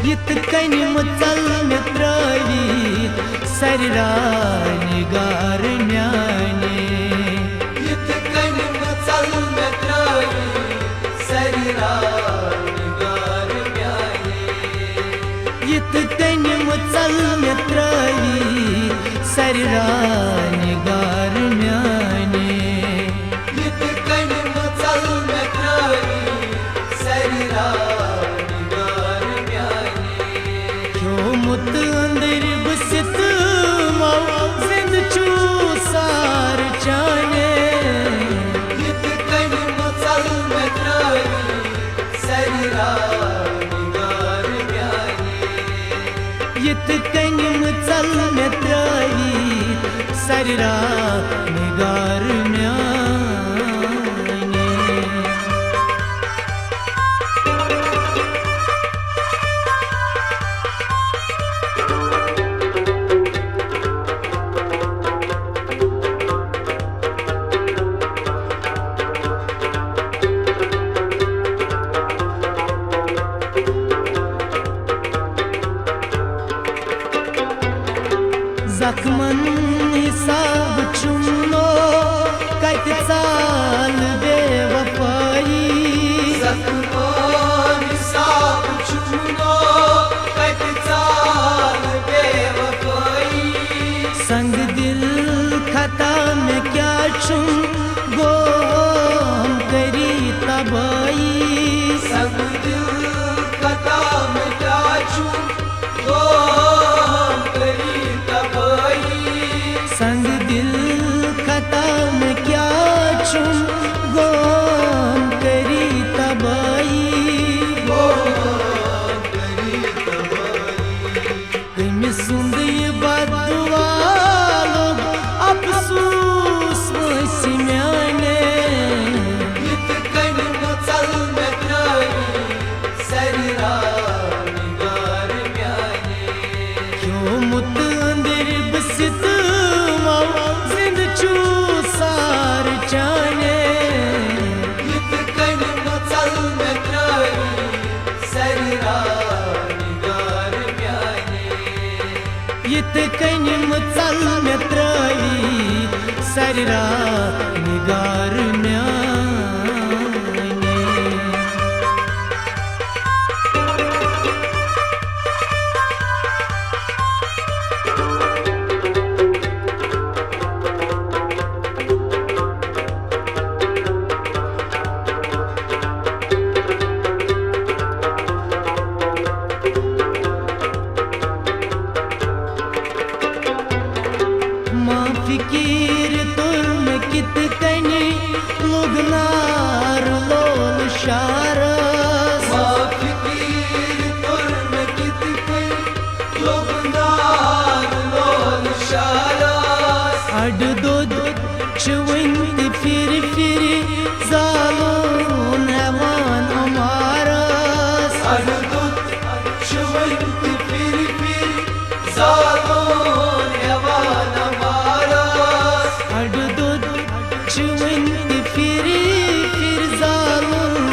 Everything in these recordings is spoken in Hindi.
यित कनि मुचल मे त्रवित सररा निगार म्याने यित कनि मुचल मे त्रवित सररा निगार म्याने यित कनि मुचल मे त्रवित सररा निगार म्याने यित कनि मुचल मे त्रवित सररा निगार म्याने मुत अंदर बसित मौ जिंद चू सार चाने यित कनि मुचल मे त्रवित सररा निगार म्याने यित कनि मुचल मे त्रवित सररा निगार म्याने जख्मन हिसाब चुनो कत साल बेवफाई जख्मन हिसाब चुनो कत साल बेवफाई संग दिल खता में क्या चुम गो हम करी तबाई संग दिल खता में क्या चुम गो हम करी तबाई संग दिल खता में क्या चुम गो हम करी तबाई गो हम करी तबाई कमी सुंद ये बदुआ लोग अफसोस वैसी म्याने यित कनि मुचल मे त्रवित सररा निगार म्याने क्यों मुत अंदर बसित मौ जिंद चू सार चाने यित कनि मुचल मे त्रवित सररा निगार म्याने यित कनि मुचल मे त्रवित सररा निगार म्याने फिकीर तुर्म कित कनि लुगनार लोल शारस फिकीर तुर्म कित कनि लुगनार लोल शारस अड दुद चुवंत फिर जालून हेवान अमारस अड दुद चुवंत फिर जालून हेवान अमारस अड दुद चुवंत फिर जालून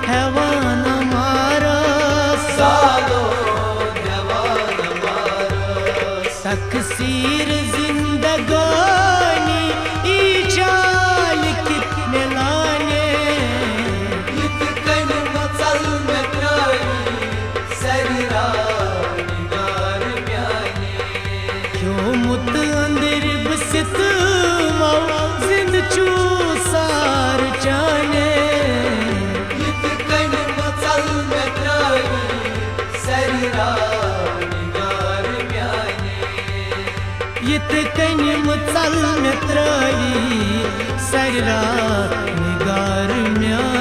हेवान अमारस जालून हेवान अमारस तकसीर जिंदगानी ई चाल कित मिलाने यित कनि मुचल मे त्रवित सररा निगार म्याने क्यों मुत अंदर बसित मौ जिंद चू सार चाने यित कनि मुचल मे त्रवित सररा निगार म्याने यित कनि मुचल मे त्रवित सररा निगार म्याने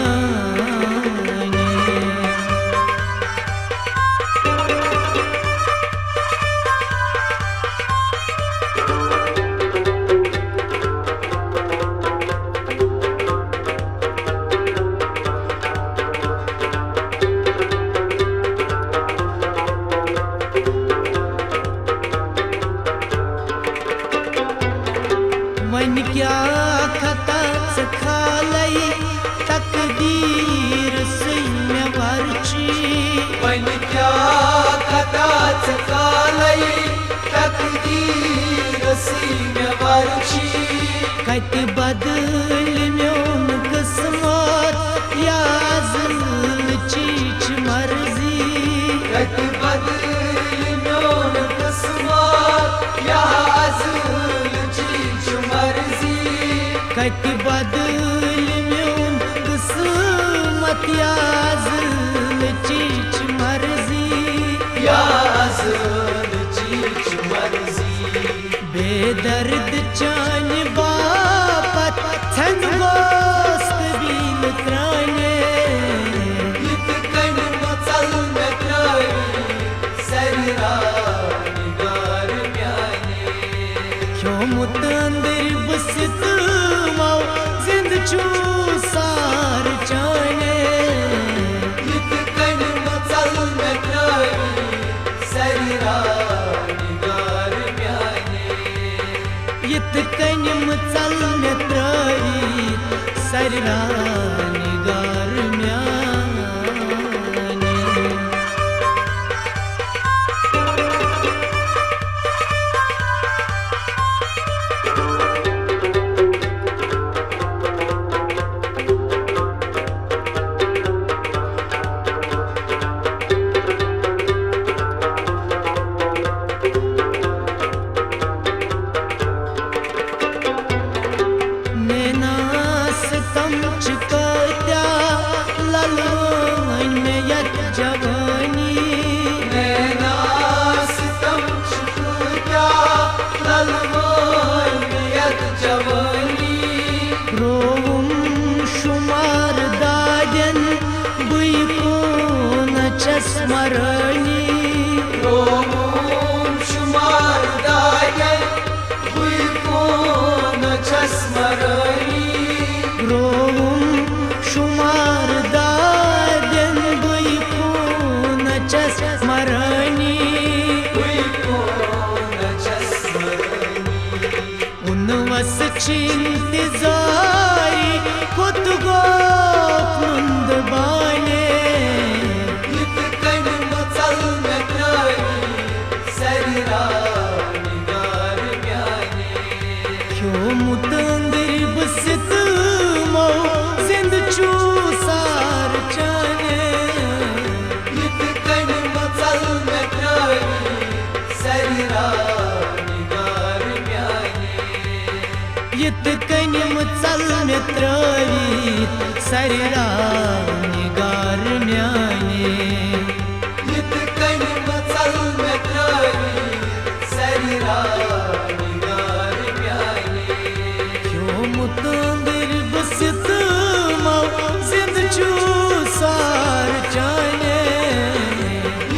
वन क्या खता खालई तकदीर कत बदल म्योन किस्मत या अज़ल चीच मर्जी कत बदल म्योन किस्मत या अज़ल चीच मर्जी कत बदल म्योन किस्मत या अज़ल चीच मर्जी या अज़ल चीच मर्जी बेदर्द चान बापत छंद गोस्त बीन त्राने इत कन मचल में त्राई सरिरा निगार म्याने क्यों मुत अंदर बसत माओ जिंद चू सार चाने इत कन मचल में त्राई सरिरा निगार म्याने यत कन्यम चल में त्राई सररा निगार म्याने नैनास कम चुकत्या ललवन में यत जवानी नैनास तम छुट्या ललमोन यत जवानी रोम शुमार दादन बुई को न चस्मरणी रोमोम शुमार दायन हुई कौन चस्मरणी रोम शुमार दादन बुई को न चस्मरणी हुई कौन चस्मरणी उनवस इंतजारी खुद गो मुंद बाने इत कन मचल में त्राई सरिरा निगार म्याने क्यों मुत अंदर बसत मो जिंद चू सार चाने इत कन मचल में त्राई सरिरा निगार म्याने यत कन्यम चल में त्राई सररा निगार म्याने इत कन मचल में त्राई सरिरा निगार म्याने क्यों मुत अंदर बसत मो जिंद चू सार चाने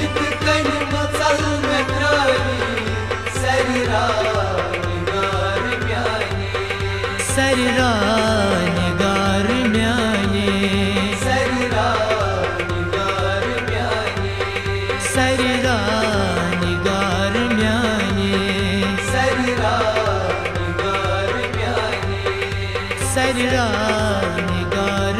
इत कन मचल में त्राई सरिरा निगार म्याने सररा निगार म्याने सरिरा निगार म्याने सररा निगार म्याने सरिरा निगार म्याने सररा निगार